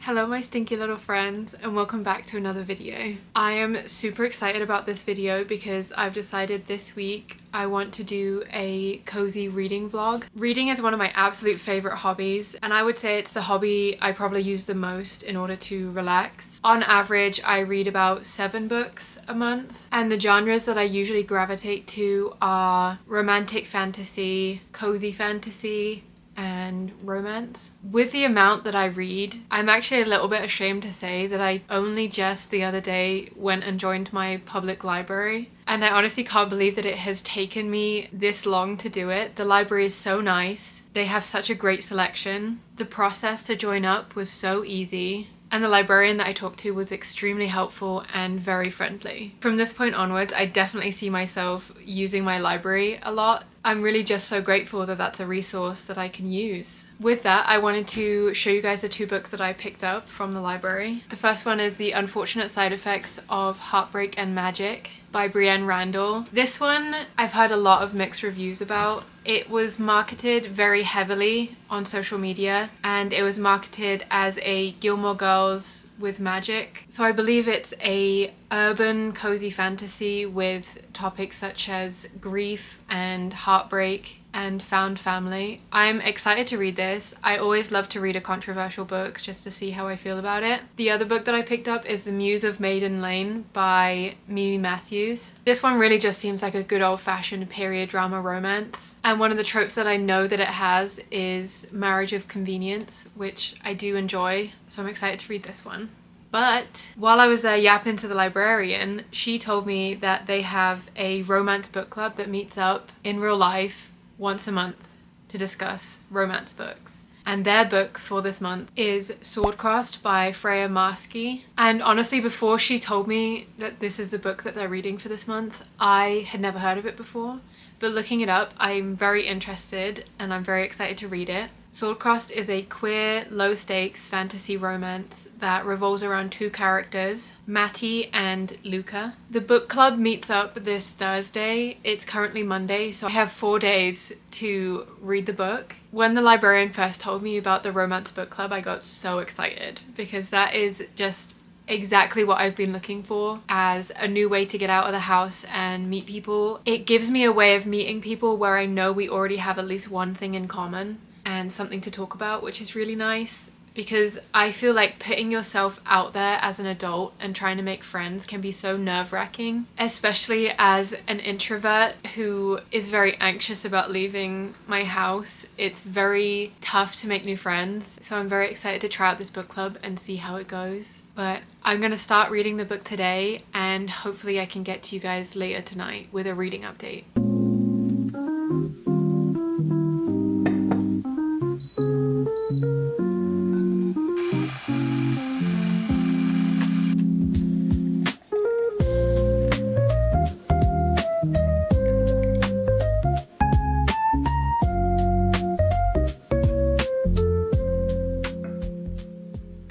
Hello my stinky little friends and welcome back to another video. I am super excited about this video because I've decided this week I want to do a cozy reading vlog. Reading is one of my absolute favorite hobbies, and I would say it's the hobby I probably use the most in order to relax. On average, I read about 7 books a month, and the genres that I usually gravitate to are romantic fantasy, cozy fantasy, and romance. With the amount that I read, I'm actually a little bit ashamed to say that I only just the other day went and joined my public library, and I honestly can't believe that it has taken me this long to do it. The library is so nice. They have such a great selection. The process to join up was so easy. And the librarian that I talked to was extremely helpful and very friendly. From this point onwards, I definitely see myself using my library a lot. I'm really just so grateful that that's a resource that I can use. With that, I wanted to show you guys the 2 books that I picked up from the library. The first one is The Unfortunate Side Effects of Heartbreak and Magic by Brienne Randall. This one I've heard a lot of mixed reviews about. It was marketed very heavily on social media, and it was marketed as a Gilmore Girls with magic. So I believe it's a urban cozy fantasy with topics such as grief and heartbreak and found family. I'm excited to read this. I always love to read a controversial book just to see how I feel about it. The other book that I picked up is The Muse of Maiden Lane by Mimi Matthews. This one really just seems like a good old-fashioned period drama romance. And one of the tropes that I know that it has is marriage of convenience, which I do enjoy. So I'm excited to read this one. But while I was there yapping to the librarian, she told me that they have a romance book club that meets up in real life once a month to discuss romance books. And their book for this month is Swordcrossed by Freya Marske. And honestly, before she told me that this is the book that they're reading for this month, I had never heard of it before. But looking it up, I'm very interested and I'm very excited to read it. Swordcrossed is a queer, low-stakes fantasy romance that revolves around 2 characters, Matty and Luca. The book club meets up this Thursday. It's currently Monday, so I have 4 days to read the book. When the librarian first told me about the romance book club, I got so excited because that is just exactly what I've been looking for as a new way to get out of the house and meet people. It gives me a way of meeting people where I know we already have at least one thing in common and something to talk about, which is really nice, because I feel like putting yourself out there as an adult and trying to make friends can be so nerve-wracking, especially as an introvert who is very anxious about leaving my house. It's very tough to make new friends, so I'm very excited to try out this book club and see how it goes. But I'm gonna start reading the book today, and hopefully I can get to you guys later tonight with a reading update.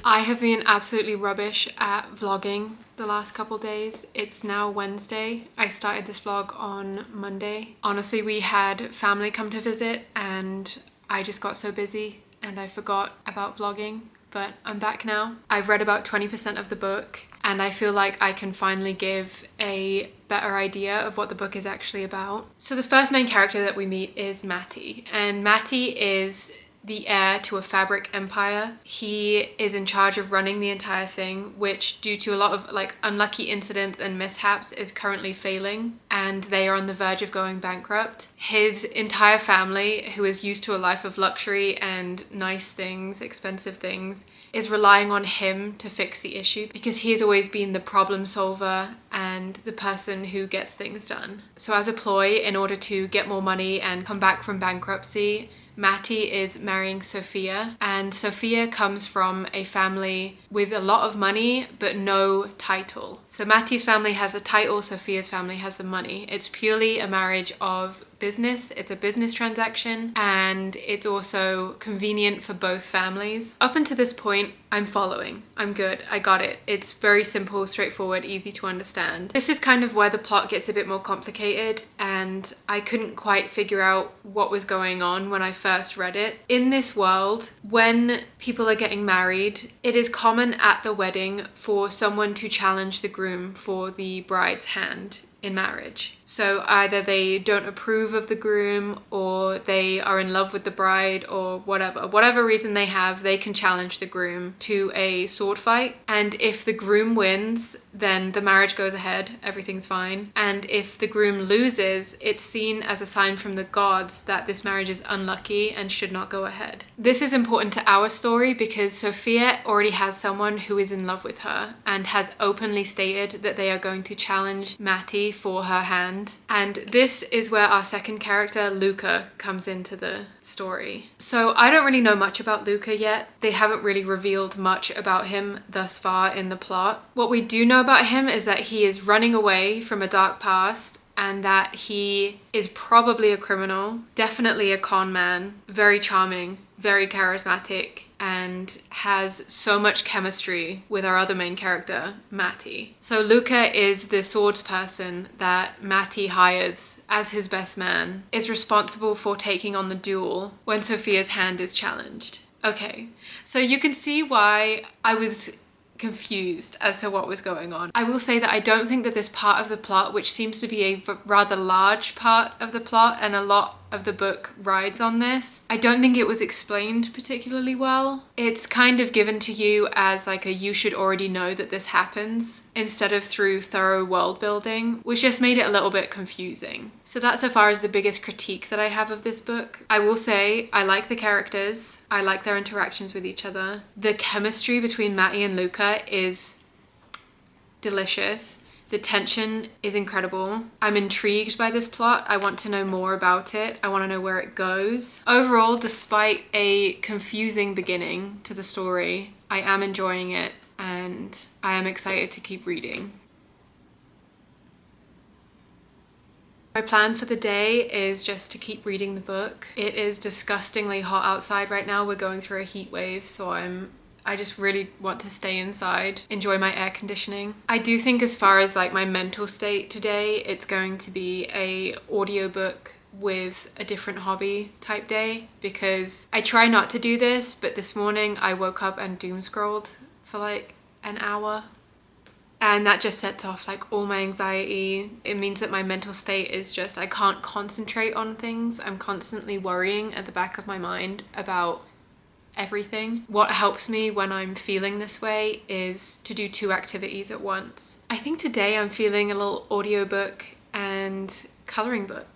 I have been absolutely rubbish at vlogging the last couple days. It's now Wednesday. I started this vlog on Monday. Honestly, we had family come to visit and I just got so busy and I forgot about vlogging, but I'm back now. I've read about 20% of the book and I feel like I can finally give a better idea of what the book is actually about. So the first main character that we meet is Matty, and Matty is the heir to a fabric empire. He is in charge of running the entire thing, which due to a lot of unlucky incidents and mishaps is currently failing, and they are on the verge of going bankrupt. His entire family, who is used to a life of luxury and nice things, expensive things, is relying on him to fix the issue because he has always been the problem solver and the person who gets things done. So as a ploy, in order to get more money and come back from bankruptcy, Matty is marrying Sophia, and Sophia comes from a family with a lot of money but no title. So Matty's family has the title, Sophia's family has the money. It's purely a marriage of business. It's a business transaction, and it's also convenient for both families. Up until this point, I'm following. I'm good. I got it. It's very simple, straightforward, easy to understand. This is kind of where the plot gets a bit more complicated, and I couldn't quite figure out what was going on when I first read it. In this world, when people are getting married, it is common at the wedding for someone to challenge the groom for the bride's hand in marriage. So either they don't approve of the groom, or they are in love with the bride, or whatever reason they have, they can challenge the groom to a sword fight. And if the groom wins, then the marriage goes ahead, everything's fine. And if the groom loses, it's seen as a sign from the gods that this marriage is unlucky and should not go ahead. This is important to our story because Sophia already has someone who is in love with her and has openly stated that they are going to challenge Matty for her hand. And this is where our second character, Luca, comes into the story. So I don't really know much about Luca yet. They haven't really revealed much about him thus far in the plot. What we do know about him is that he is running away from a dark past, and that he is probably a criminal, definitely a con man, very charming, very charismatic, and has so much chemistry with our other main character, Matty. So Luca is the swords person that Matty hires as his best man, is responsible for taking on the duel when Sophia's hand is challenged. Okay, so you can see why I was confused as to what was going on. I will say that I don't think that this part of the plot, which seems to be a rather large part of the plot and a lot of the book rides on this, I don't think it was explained particularly well. It's kind of given to you as like a you should already know that this happens instead of through thorough world building, which just made it a little bit confusing. So that's so far as the biggest critique that I have of this book. I will say I like the characters. I like their interactions with each other. The chemistry between Matty and Luca is delicious. The tension is incredible. I'm intrigued by this plot. I want to know more about it. I want to know where it goes. Overall, despite a confusing beginning to the story, I am enjoying it and I am excited to keep reading. My plan for the day is just to keep reading the book. It is disgustingly hot outside right now. We're going through a heat wave, so I just really want to stay inside, enjoy my air conditioning. I do think as far as like my mental state today, it's going to be a audiobook with a different hobby type day, because I try not to do this, but this morning I woke up and doom scrolled for like an hour. And that just sets off like all my anxiety. It means that my mental state is just, I can't concentrate on things. I'm constantly worrying at the back of my mind about everything. What helps me when I'm feeling this way is to do two activities at once. I think today I'm feeling a little audiobook and coloring book.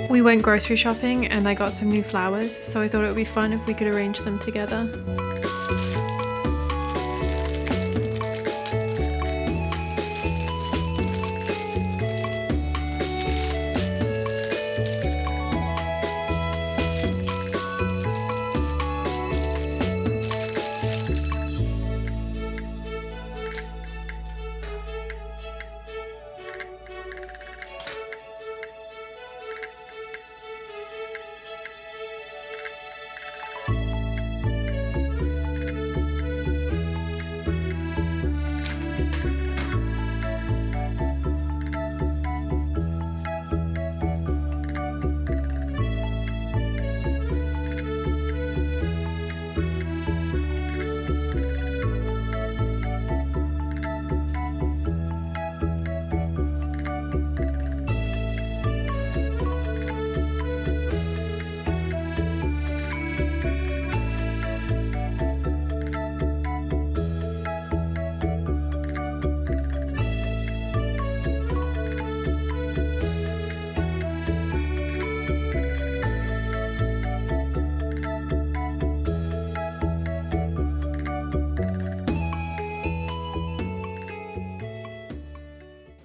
We went grocery shopping and I got some new flowers, so I thought it would be fun if we could arrange them together.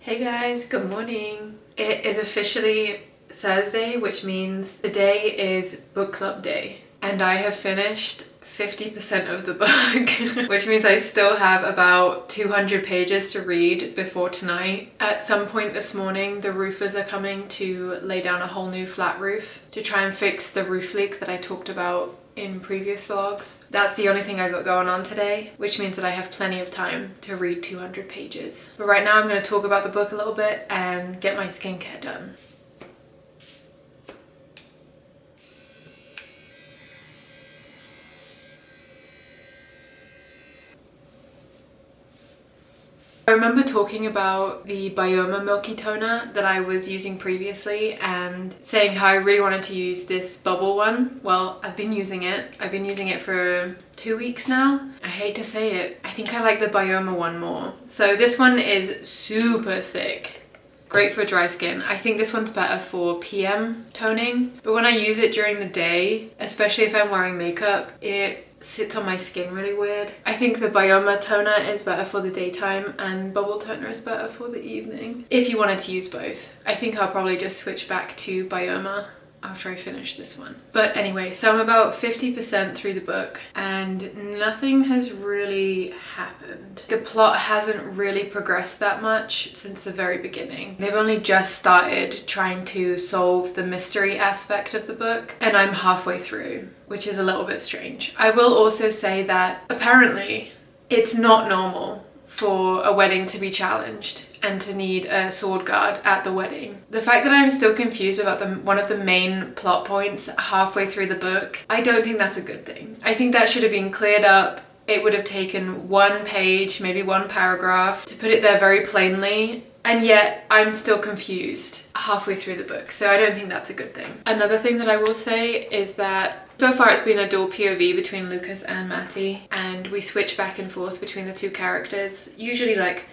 Hey guys, good morning. It is officially Thursday, which means today is book club day. And I have finished 50% of the book, which means I still have about 200 pages to read before tonight. At some point this morning, the roofers are coming to lay down a whole new flat roof to try and fix the roof leak that I talked about in previous vlogs. That's the only thing I got going on today, which means that I have plenty of time to read 200 pages. But right now I'm going to talk about the book a little bit and get my skincare done. I remember talking about the Bioma Milky Toner that I was using previously and saying how I really wanted to use this bubble one. Well, I've been using it. I've been using it for 2 weeks now. I hate to say it. I think I like the Bioma one more. So this one is super thick. Great for dry skin. I think this one's better for PM toning. But when I use it during the day, especially if I'm wearing makeup, it sits on my skin really weird. I think the Bioma toner is better for the daytime and bubble toner is better for the evening. If you wanted to use both. I think I'll probably just switch back to Bioma after I finish this one. But anyway, so I'm about 50% through the book and nothing has really happened. The plot hasn't really progressed that much since the very beginning. They've only just started trying to solve the mystery aspect of the book and I'm halfway through, which is a little bit strange. I will also say that apparently it's not normal for a wedding to be challenged and to need a sword guard at the wedding. The fact that I'm still confused about one of the main plot points halfway through the book, I don't think that's a good thing. I think that should have been cleared up. It would have taken one page, maybe one paragraph to put it there very plainly, and yet I'm still confused halfway through the book, so I don't think that's a good thing. Another thing that I will say is that so far it's been a dual POV between Lucas and Matty, and we switch back and forth between the two characters, usually like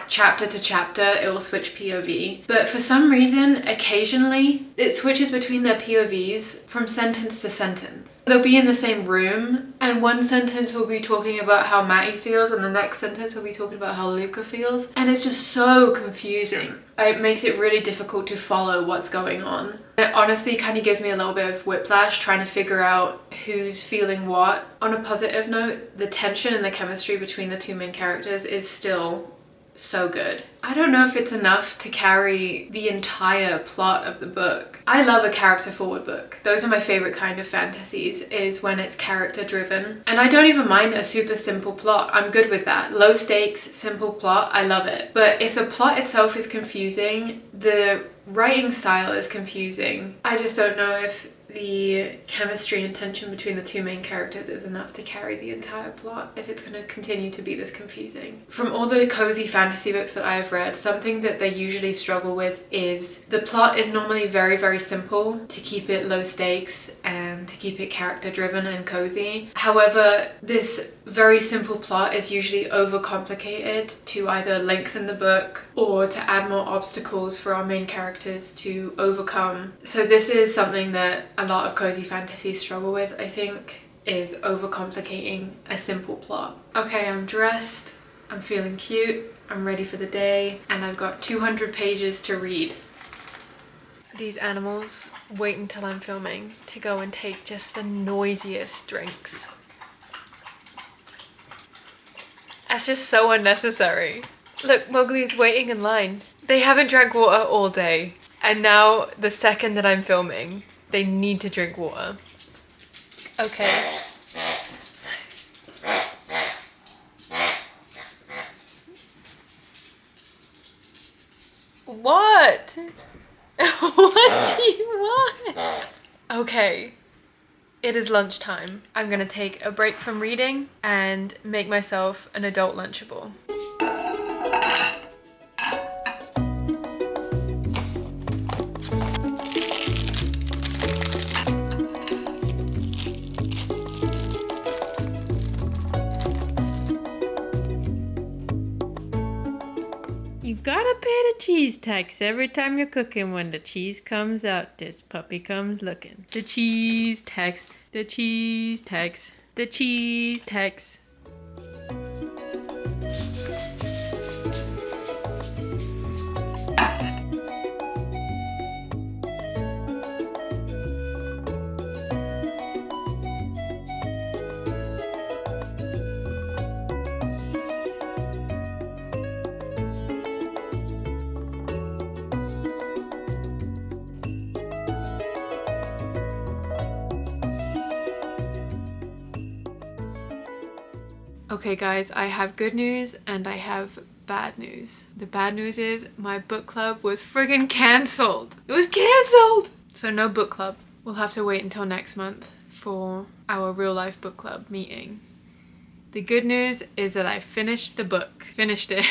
chapter to chapter it will switch POV, but for some reason occasionally it switches between their POVs from sentence to sentence. They'll be in the same room and one sentence will be talking about how Matty feels and the next sentence will be talking about how Luca feels, and it's just so confusing. It makes it really difficult to follow what's going on. It honestly kind of gives me a little bit of whiplash trying to figure out who's feeling what. On a positive note, the tension and the chemistry between the two main characters is still so good. I don't know if it's enough to carry the entire plot of the book. I love a character forward book. Those are my favorite kind of fantasies, is when it's character driven. And I don't even mind a super simple plot. I'm good with that. Low stakes, simple plot, I love it. But if the plot itself is confusing, the writing style is confusing, I just don't know if the chemistry and tension between the two main characters is enough to carry the entire plot if it's going to continue to be this confusing. From all the cozy fantasy books that I have read, something that they usually struggle with is the plot is normally very, very simple to keep it low stakes and to keep it character driven and cozy. However, this very simple plot is usually overcomplicated to either lengthen the book or to add more obstacles for our main characters to overcome. So this is something that a lot of cozy fantasies struggle with, I think, is overcomplicating a simple plot. Okay, I'm dressed, I'm feeling cute, I'm ready for the day, and I've got 200 pages to read. These animals wait until I'm filming to go and take just the noisiest drinks. That's just so unnecessary. Look, Mowgli's waiting in line. They haven't drank water all day, and now the second that I'm filming, they need to drink water. Okay. What? What do you want? Okay. It is lunchtime. I'm gonna take a break from reading and make myself an adult Lunchable. You gotta pay the cheese tax every time you're cooking. When the cheese comes out, this puppy comes looking. The cheese tax, the cheese tax, the cheese tax. Okay guys, I have good news and I have bad news. The bad news is my book club was friggin' cancelled. It was cancelled! So no book club. We'll have to wait until next month for our real life book club meeting. The good news is that I finished the book. Finished it.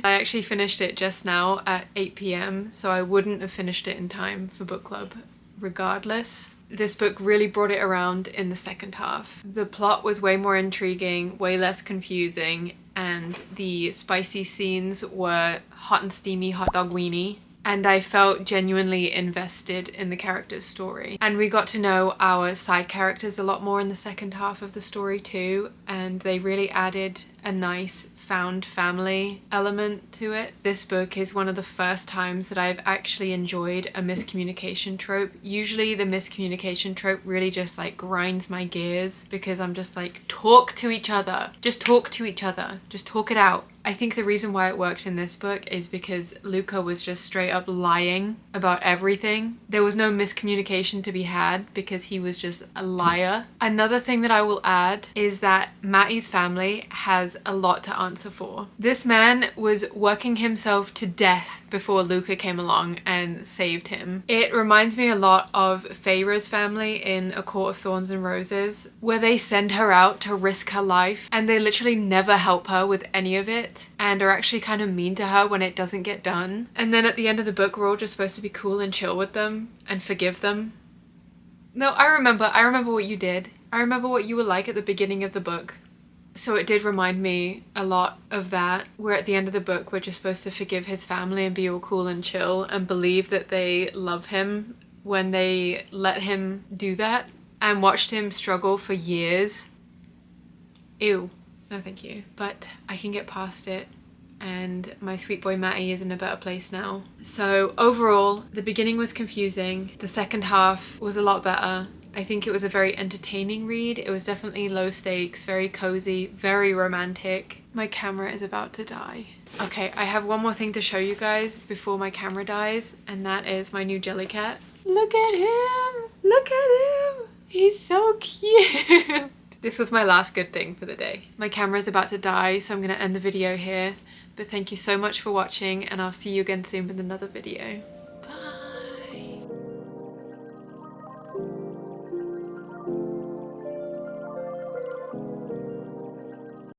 I actually finished it just now at 8 p.m. so I wouldn't have finished it in time for book club regardless. This book really brought it around in the second half. The plot was way more intriguing, way less confusing, and the spicy scenes were hot and steamy, hot dog weenie. And I felt genuinely invested in the character's story. And we got to know our side characters a lot more in the second half of the story too, and they really added a nice found family element to it. This book is one of the first times that I've actually enjoyed a miscommunication trope. Usually the miscommunication trope really just like grinds my gears because I'm just like, talk to each other. Just talk to each other. Just talk it out. I think the reason why it worked in this book is because Luca was just straight up lying about everything. There was no miscommunication to be had because he was just a liar. Another thing that I will add is that Matty's family has a lot to answer for. This man was working himself to death before Luca came along and saved him. It reminds me a lot of Feyre's family in A Court of Thorns and Roses, where they send her out to risk her life and they literally never help her with any of it and are actually kind of mean to her when it doesn't get done. And then at the end of the book we're all just supposed to be cool and chill with them and forgive them. No, I remember what you did. I remember what you were like at the beginning of the book. So it did remind me a lot of that, where at the end of the book we're just supposed to forgive his family and be all cool and chill and believe that they love him when they let him do that and watched him struggle for years. Ew. No thank you. But I can get past it and my sweet boy Matty is in a better place now. So overall, the beginning was confusing. The second half was a lot better. I think it was a very entertaining read. It was definitely low stakes, very cozy, very romantic. My camera is about to die. Okay, I have one more thing to show you guys before my camera dies, and that is my new Jellycat. Look at him! Look at him! He's so cute! This was my last good thing for the day. My camera is about to die, so I'm gonna end the video here. But thank you so much for watching, and I'll see you again soon with another video.